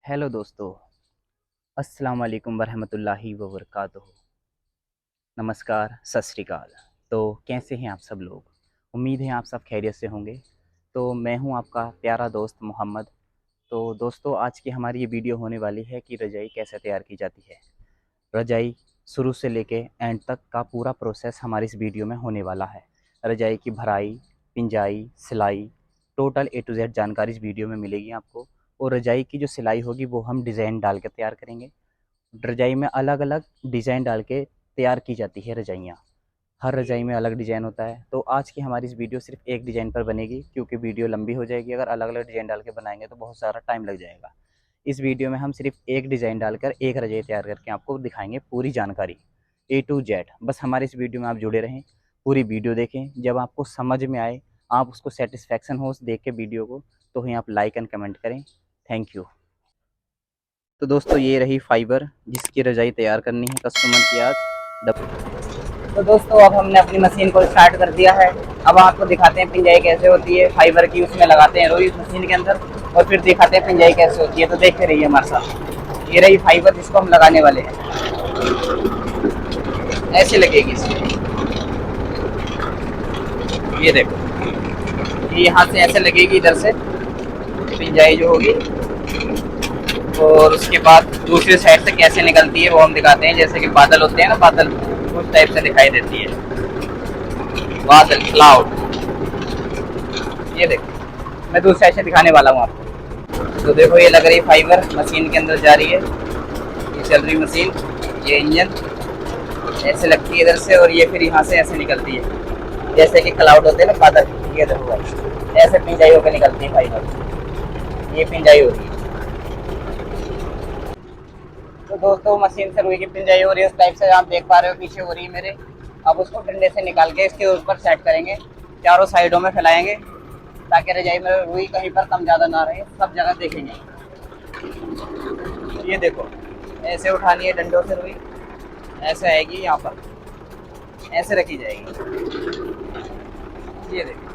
Hello दोस्तों, अस्सलाम वालेकुम वरहमतुल्लाहि व बरकातुहू। नमस्कार, सत श्री अकाल। तो कैसे हैं आप सब लोग? उम्मीद है आप सब खैरियत से होंगे। तो मैं हूं आपका प्यारा दोस्त मोहम्मद। तो दोस्तों, आज की हमारी ये वीडियो होने वाली है कि रज़ाई कैसे तैयार की जाती है। रज़ाई शुरू से लेके एंड तक का पूरा प्रोसेस हमारी इस वीडियो में होने वाला है। रज़ाई की भराई, पिंजाई, सिलाई, टोटल ए टू जेड जानकारी इस वीडियो में मिलेगी आपको। और रज़ाई की जो सिलाई होगी वो हम डिज़ाइन डाल के तैयार करेंगे। रज़ाई में अलग अलग डिज़ाइन डाल के तैयार की जाती है रज़ाइयाँ। हर रज़ाई में अलग डिज़ाइन होता है। तो आज की हमारी इस वीडियो सिर्फ एक डिज़ाइन पर बनेगी, क्योंकि वीडियो लंबी हो जाएगी। अगर अलग अलग डिज़ाइन डाल के बनाएंगे तो बहुत सारा टाइम लग जाएगा। इस वीडियो में हम सिर्फ एक डिज़ाइन डालकर एक रज़ाई तैयार करके आपको दिखाएंगे पूरी जानकारी ए टू जेड। बस हमारे इस वीडियो में आप जुड़े रहें, पूरी वीडियो देखें। जब आपको समझ में आए, आप उसको सेटिस्फेक्शन हो उस देख के वीडियो को, तो ही आप लाइक एंड कमेंट करें। Thank you. तो दोस्तों, ये रही फाइबर जिसकी रज़ाई तैयार करनी है कस्टमर की आज। तो दोस्तों, अब हमने अपनी मशीन को स्टार्ट कर दिया है। अब आपको दिखाते हैं पिंजाई कैसे होती है। फाइबर की उसमें लगाते हैं रोई इस मशीन के अंदर, और फिर दिखाते हैं पिंजाई कैसे होती है। तो देखते रहिए हमारे साथ। ये रही फाइबर जिसको हम लगाने वाले हैं। ऐसे लगेगी इसमें, ये देखो। ये यहाँ से ऐसे लगेगी, इधर से पिंजाई जो होगी। और उसके बाद दूसरी साइड से कैसे निकलती है वो हम दिखाते हैं। जैसे कि बादल होते हैं ना, बादल उस टाइप से दिखाई देती है। बादल, क्लाउड। ये देखो, मैं दूसरी साइड से दिखाने वाला हूँ आपको। तो देखो, ये लग रही फाइबर मशीन के अंदर जा रही है। ये चल रही मशीन, ये इंजन ऐसे लगती है इधर से, और ये फिर यहाँ से ऐसे निकलती है। जैसे कि क्लाउड होते हैं ना, बादल। ये देखो भाई, ऐसे पिंजाई होकर निकलती है फाइबर। ये पिंजाई होती है। तो दोस्तों, मशीन से रुई की पिंजाई हो रही है उस टाइप से आप देख पा रहे हो, पीछे हो रही है मेरे। अब उसको डंडे से निकाल के इसके ऊपर सेट करेंगे। चारों साइडों में फैलाएंगे, ताकि रजाई में रुई कहीं पर कम ज़्यादा ना रहे, सब जगह देखेंगे। ये देखो, ऐसे उठानी है डंडों से रुई, ऐसे आएगी यहाँ पर, ऐसे रखी जाएगी। ये देखो,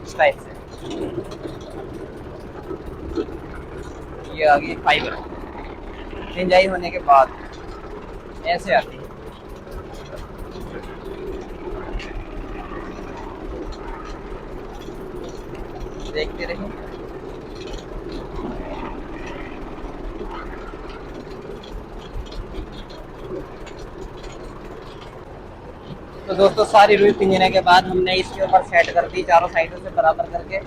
इस टाइप से। ये आ गई फाइबर। पिंजाई होने के बाद ऐसे आती है। देखते रहिए। तो दोस्तों, सारी रुई पिंजने के बाद हमने इसके ऊपर सेट कर दी चारों साइडों से बराबर करके।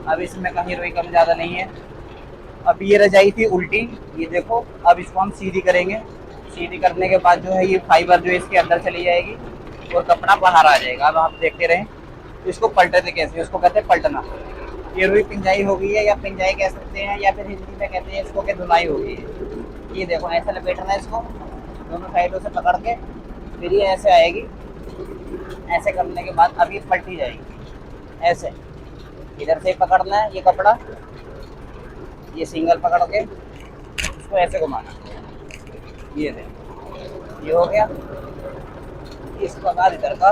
अब इसमें कहीं रुई कम ज़्यादा नहीं है। अब ये रजाई थी उल्टी, ये देखो। अब इसको हम सीधी करेंगे। सीधी करने के बाद जो है ये फाइबर जो है इसके अंदर चली जाएगी, और कपड़ा बाहर आ जाएगा। अब आप देखते रहें। इसको पलटते कैसे, उसको कहते हैं पलटना। ये रुई पिंजाई हो गई है, या पिंजाई कह सकते हैं, या फिर हिंदी में कहते हैं इसको कि धुलाई हो गई है। ये देखो, ऐसा लपेटना है इसको दोनों साइडों से पकड़ के, फिर ये ऐसे आएगी। ऐसे करने के बाद अब ये पलटी जाएगी। ऐसे इधर से पकड़ना है ये कपड़ा, ये सिंगल पकड़ के इसको ऐसे घुमाना। ये देखो, ये हो गया। इस प्रकार इधर का,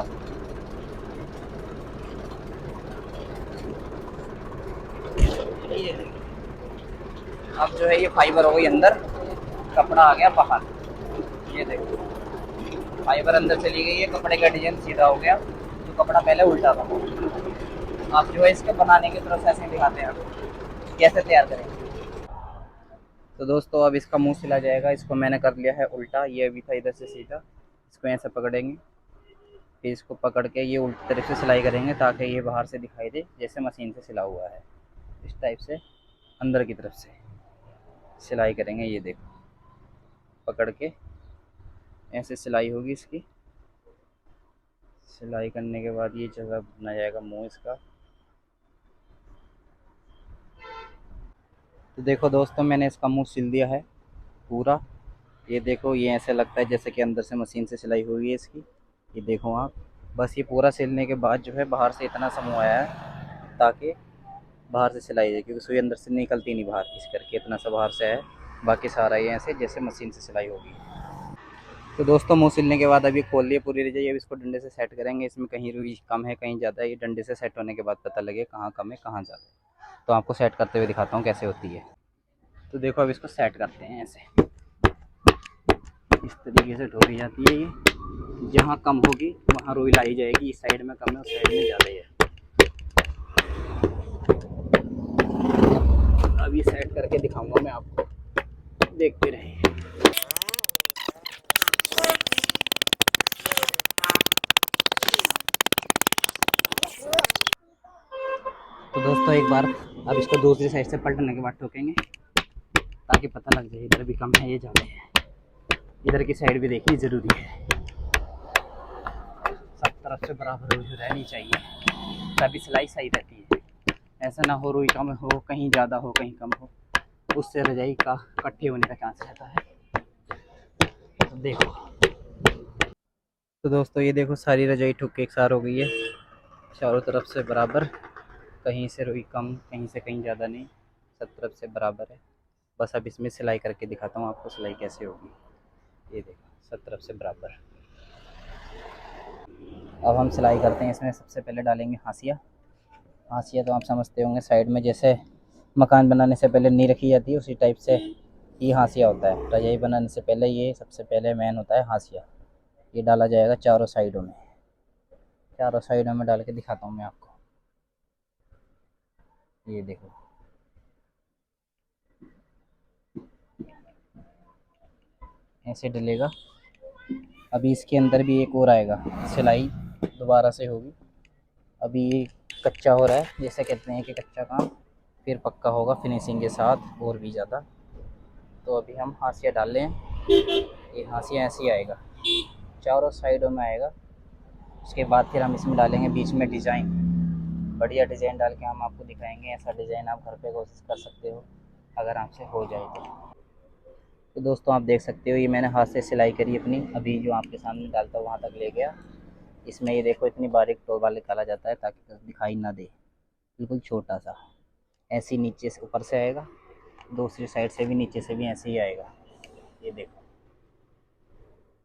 ये देखो। अब जो है ये फाइबर हो गई अंदर, कपड़ा आ गया बाहर। ये देखो, फाइबर अंदर चली गई है, कपड़े का डिजाइन सीधा हो गया, जो कपड़ा पहले उल्टा था। आप जो है इसके बनाने की प्रोसेसिंग दिखाते हैं आपको कैसे तैयार करेंगे। तो दोस्तों, अब इसका मुंह सिला जाएगा। इसको मैंने कर लिया है उल्टा, ये अभी था इधर से सीधा। इसको ऐसे पकड़ेंगे, फिर इसको पकड़ के ये उल्टी तरफ से सिलाई करेंगे, ताकि ये बाहर से दिखाई दे जैसे मशीन से सिला हुआ है। इस टाइप से अंदर की तरफ से सिलाई करेंगे। ये देखो, पकड़ के ऐसे सिलाई होगी इसकी। सिलाई करने के बाद ये जगह बना जाएगा मुंह इसका। तो देखो दोस्तों, मैंने इसका मुंह सिल दिया है पूरा। ये देखो, ये ऐसे लगता है जैसे कि अंदर से मशीन से सिलाई हुई है इसकी। ये देखो आप। बस ये पूरा सिलने के बाद जो है बाहर से इतना सा मुंह आया है, ताकि बाहर से सिलाई है, क्योंकि सुई अंदर से निकलती नहीं बाहर, इस करके इतना सा बाहर से है। बाकी सारा ये ऐसे जैसे मशीन से सिलाई होगी। तो दोस्तों, मुंह सिलने के बाद अभी खोल लिए पूरी रजाई। अब इसको डंडे से सेट करेंगे। इसमें कहीं रुई कम है, कहीं ज़्यादा है। ये डंडे से सेट होने के बाद पता लगे कहाँ कम है, कहाँ ज़्यादा है। तो आपको सेट करते हुए दिखाता हूँ कैसे होती है। तो देखो अब इसको सेट करते हैं ऐसे, इस तरीके से ढोली जाती है ये। जहाँ कम होगी वहाँ रुई लाई जाएगी, इस साइड में कम है उस साइड में ज़्यादा है। अभी सेट करके दिखाऊंगा मैं आपको, देखते रहें। तो दोस्तों एक बार अब इसको दूसरी साइड से पलटने के बाद ठोकेंगे ताकि पता लग जाए इधर भी कम है ये ज़्यादा है। इधर की साइड भी देखनी ज़रूरी है, सब तरफ से बराबर रुई रहनी चाहिए तभी सिलाई सही रहती है। ऐसा ना हो रुई कम हो, कहीं ज़्यादा हो कहीं कम हो, उससे रजाई का इकट्ठे होने का चांस रहता है। तो देखो, तो दोस्तों ये देखो सारी रजाई ठुक के एक सार हो गई है, चारों तरफ से बराबर, कहीं से रुई कम कहीं से कहीं ज़्यादा नहीं, सब तरफ से बराबर है। बस अब इसमें सिलाई करके दिखाता हूँ आपको सिलाई कैसे होगी। ये देखो सब तरफ से बराबर। अब हम सिलाई करते हैं, इसमें सबसे पहले डालेंगे हाशिया। हाशिया तो आप समझते होंगे, साइड में जैसे मकान बनाने से पहले नींव रखी जाती है उसी टाइप से ये हाशिया होता है। रजाई बनाने से पहले ये सबसे पहले मेन होता है हाशिया। ये डाला जाएगा चारों साइडों में, चारों साइडों में डाल के दिखाता हूँ मैं आपको। ये देखो ऐसे डलेगा। अभी इसके अंदर भी एक और आएगा, सिलाई दोबारा से होगी। अभी ये कच्चा हो रहा है, जैसे कहते हैं कि कच्चा काम फिर पक्का होगा फिनिशिंग के साथ और भी ज़्यादा। तो अभी हम हाशिया डाल लें। ये हाशिया ऐसे ही आएगा, चारों साइडों में आएगा। उसके बाद फिर हम इसमें डालेंगे बीच में डिज़ाइन, बढ़िया डिज़ाइन डाल के हम आपको दिखाएंगे। ऐसा डिज़ाइन आप घर पे कोशिश कर सकते हो अगर आपसे हो जाए तो दोस्तों आप देख सकते हो ये मैंने हाथ से सिलाई करी अपनी, अभी जो आपके सामने डालता हूँ वहाँ तक ले गया। इसमें ये देखो इतनी बारीक टोबा निकाला जाता है ताकि दिखाई ना दे, बिल्कुल छोटा सा। ऐसे ही नीचे से ऊपर से आएगा, दूसरी साइड से भी नीचे से भी ऐसे ही आएगा। ये देखो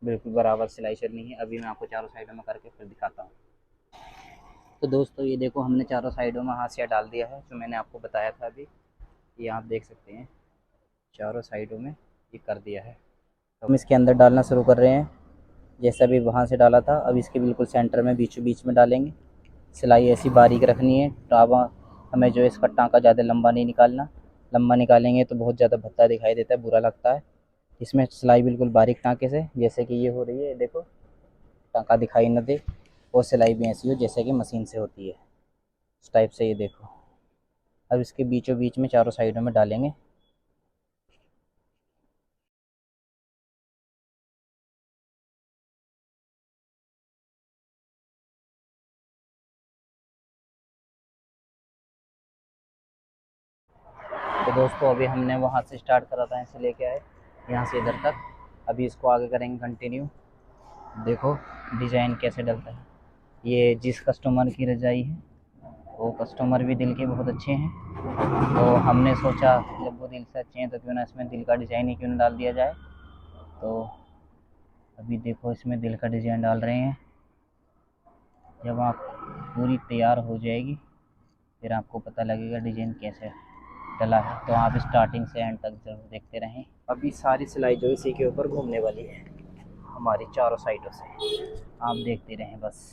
बिल्कुल बराबर सिलाई चलनी है। अभी मैं आपको चारों साइडों में करके फिर दिखाता हूँ। तो दोस्तों ये देखो हमने चारों साइडों में हाशिया डाल दिया है जो मैंने आपको बताया था अभी, ये आप देख सकते हैं चारों साइडों में ये कर दिया है। तो हम इसके अंदर डालना शुरू कर रहे हैं, जैसा भी वहाँ से डाला था अब इसके बिल्कुल सेंटर में बीचों बीच में डालेंगे। सिलाई ऐसी बारीक रखनी है, टावा हमें जो इसका टाँका ज़्यादा लंबा नहीं निकालना, लंबा निकालेंगे तो बहुत ज़्यादा भद्दा दिखाई देता है, बुरा लगता है। इसमें सिलाई बिल्कुल बारीक टाँके से, जैसे कि ये हो रही है देखो, टाँका दिखाई न दे, और सिलाई भी ऐसी हो जैसे कि मशीन से होती है इस टाइप से। ये देखो अब इसके बीचों बीच में चारों साइडों में डालेंगे। तो दोस्तों अभी हमने वहाँ से स्टार्ट करा था, ऐसे लेके आए यहाँ से इधर तक, अभी इसको आगे करेंगे कंटिन्यू। देखो डिज़ाइन कैसे डलता है। ये जिस कस्टमर की रजाई है वो कस्टमर भी दिल के बहुत अच्छे हैं, तो हमने सोचा जब वो दिल से अच्छे हैं तो क्यों ना इसमें दिल का डिज़ाइन ही क्यों ना डाल दिया जाए। तो अभी देखो इसमें दिल का डिज़ाइन डाल रहे हैं। जब आप पूरी तैयार हो जाएगी फिर आपको पता लगेगा डिज़ाइन कैसे डला है, तो आप स्टार्टिंग से एंड तक जरूर देखते रहें। अभी सारी सिलाई जो इसी के ऊपर घूमने वाली है हमारी चारों साइडों से, आप देखते रहें बस।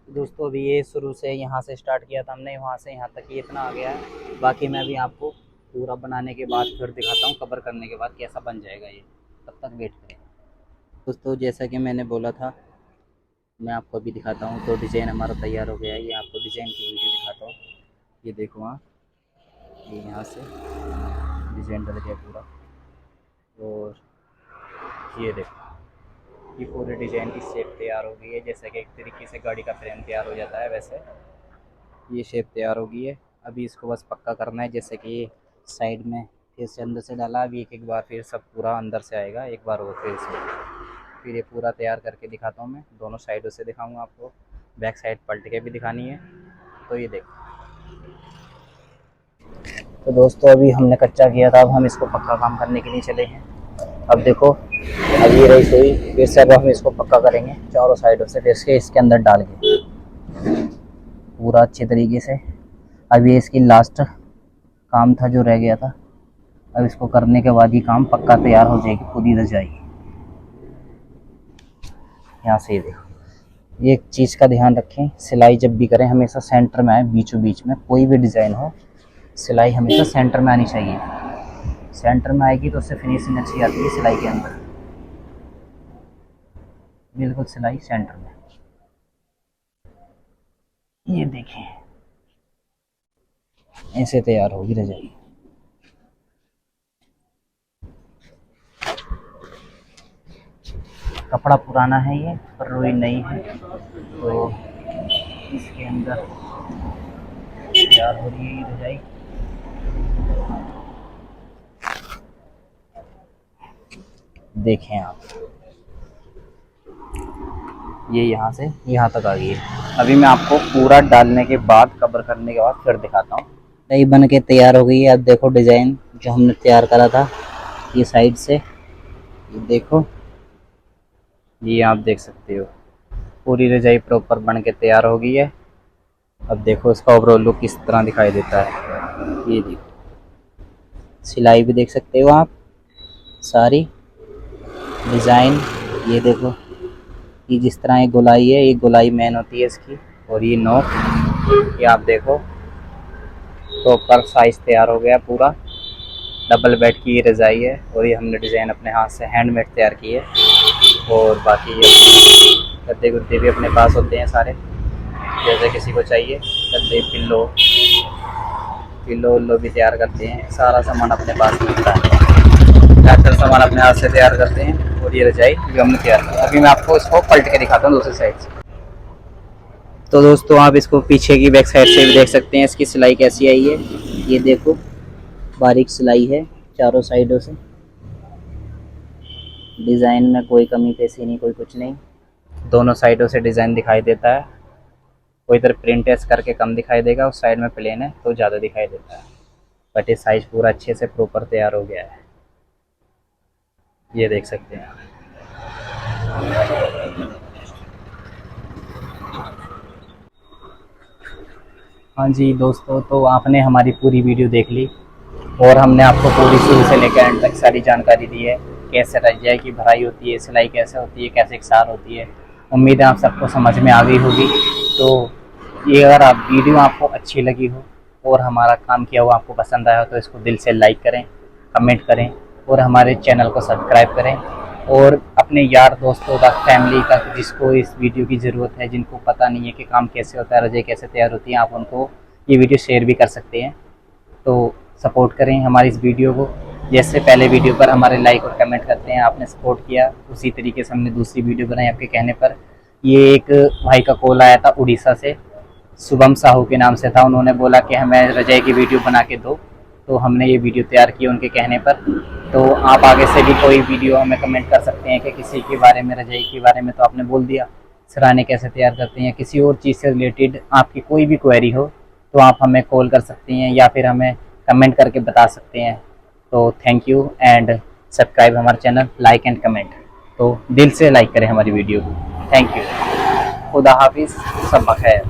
दोस्तों अभी ये शुरू से यहाँ से स्टार्ट किया था हमने, वहाँ से यहाँ तक ये इतना आ गया है। बाकी मैं अभी आपको पूरा बनाने के बाद फिर दिखाता हूँ कवर करने के बाद कैसा बन जाएगा ये। तब तक वेट करें दोस्तों। जैसा कि मैंने बोला था, मैं आपको अभी दिखाता हूँ। तो डिज़ाइन हमारा तैयार हो गया है। ये आपको डिज़ाइन की वीडियो दिखाता हूँ। ये देखो वहाँ, ये यहाँ से डिज़ाइन डल गया पूरा। और ये देखो, ये पूरे डिज़ाइन की शेप तैयार हो गई है। जैसे कि एक तरीके से गाड़ी का फ्रेम तैयार हो जाता है, वैसे ये शेप तैयार हो गई है। अभी इसको बस पक्का करना है। जैसे कि ये साइड में फिर से अंदर से डाला, अभी एक बार फिर सब पूरा अंदर से आएगा एक बार और फिर ये पूरा तैयार करके दिखाता हूँ। मैं दोनों साइडों से दिखाऊंगा आपको, बैक साइड पलट के भी दिखानी है। तो ये देखो, तो दोस्तों अभी हमने कच्चा किया था, अब हम इसको पक्का काम करने के लिए चले हैं। अब देखो, अब ये रही सुई, फिर से अब हम इसको पक्का करेंगे चारों साइडों से, फिर से इसके अंदर डाल के पूरा अच्छे तरीके से। अब ये इसकी लास्ट काम था जो रह गया था। अब इसको करने के बाद ही काम पक्का तैयार हो जाएगी पूरी रजाई। यहाँ से ये देखो, एक चीज़ का ध्यान रखें, सिलाई जब भी करें हमेशा सेंटर में आए, बीचों बीच में कोई भी डिज़ाइन हो, सिलाई हमेशा सेंटर में आनी चाहिए। सेंटर में आएगी तो उससे फिनिशिंग अच्छी आती है सिलाई के अंदर। बिल्कुल सिलाई सेंटर में। ये देखें, ऐसे तैयार होगी रजाई। कपड़ा पुराना है ये, पर रुई नई है, तो इसके अंदर तैयार हो रही है ये रजाई। देखें आप, ये यहाँ से यहाँ तक आ गई है। अभी मैं आपको पूरा डालने के बाद, कवर करने के बाद फिर दिखाता हूँ। रजाई बन के तैयार हो गई है। अब देखो डिज़ाइन जो हमने तैयार करा था, ये साइड से, ये देखो, ये आप देख सकते हो पूरी रजाई प्रॉपर बन के तैयार हो गई है। अब देखो इसका ओवरऑल लुक किस तरह दिखाई देता है। ये देखो, सिलाई भी देख सकते हो आप, सारी डिज़ाइन। ये देखो, ये जिस तरह ये गोलाई है, ये गोलाई मेन होती है इसकी, और ये नोक, ये आप देखो प्रॉपर साइज तैयार हो गया पूरा। डबल बेड की ये रज़ाई है, और ये हमने डिज़ाइन अपने हाथ से हैंडमेड तैयार की है। और बाकी ये गद्दे गुद्दे भी अपने पास होते हैं सारे, जैसे किसी को चाहिए गद्दे, पिल्लो उल्लो भी तैयार करते हैं। सारा सामान अपने पास मिलता है, ज़्यादातर सामान अपने हाथ से तैयार करते हैं। और ये रजाई जो हमने तैयार की, अभी मैं आपको इसको पलट के दिखाता हूँ दूसरी साइड से। तो दोस्तों आप इसको पीछे की बैक साइड से भी देख सकते हैं, इसकी सिलाई कैसी आई है। ये देखो, बारीक सिलाई है चारों साइडों से। डिज़ाइन में कोई कमी पेशी नहीं, कोई कुछ नहीं, दोनों साइडों से डिज़ाइन दिखाई देता है। कोई इधर प्रिंट ऐसे करके कम दिखाई देगा, उस साइड में प्लेन है तो ज़्यादा दिखाई देता है। बट ये साइज पूरा अच्छे से प्रॉपर तैयार हो गया है, ये देख सकते हैं। हाँ जी दोस्तों, तो आपने हमारी पूरी वीडियो देख ली, और हमने आपको पूरी शुरू से लेकर एंड तक सारी जानकारी दी है। कैसे रजाई की भराई होती है, सिलाई कैसे होती है, कैसे इकसार होती है। उम्मीद है आप सबको समझ में आ गई होगी। तो ये अगर आप वीडियो आपको अच्छी लगी हो और हमारा काम किया हुआ आपको पसंद आया हो, तो इसको दिल से लाइक करें, कमेंट करें, और हमारे चैनल को सब्सक्राइब करें। और अपने यार दोस्तों तक, फैमिली तक, जिसको इस वीडियो की ज़रूरत है, जिनको पता नहीं है कि काम कैसे होता है, रजाई कैसे तैयार होती है, आप उनको ये वीडियो शेयर भी कर सकते हैं। तो सपोर्ट करें हमारी इस वीडियो को। जैसे पहले वीडियो पर हमारे लाइक और कमेंट करते हैं, आपने सपोर्ट किया, उसी तरीके से हमने दूसरी वीडियो बनाई आपके कहने पर। ये एक भाई का कॉल आया था उड़ीसा से, शुभम साहू के नाम से था। उन्होंने बोला कि हमें रजाई की वीडियो बना के दो, तो हमने ये वीडियो तैयार की उनके कहने पर। तो आप आगे से भी कोई वीडियो हमें कमेंट कर सकते हैं कि किसी के बारे में, रजाई के बारे में तो आपने बोल दिया, सराहने कैसे तैयार करते हैं, किसी और चीज़ से रिलेटेड आपकी कोई भी क्वेरी हो तो आप हमें कॉल कर सकती हैं, या फिर हमें कमेंट करके बता सकते हैं। तो थैंक यू, एंड सब्सक्राइब हमारा चैनल, लाइक एंड कमेंट। तो दिल से लाइक करें हमारी वीडियो को। थैंक यू, खुदा हाफिज़, सब बखैर।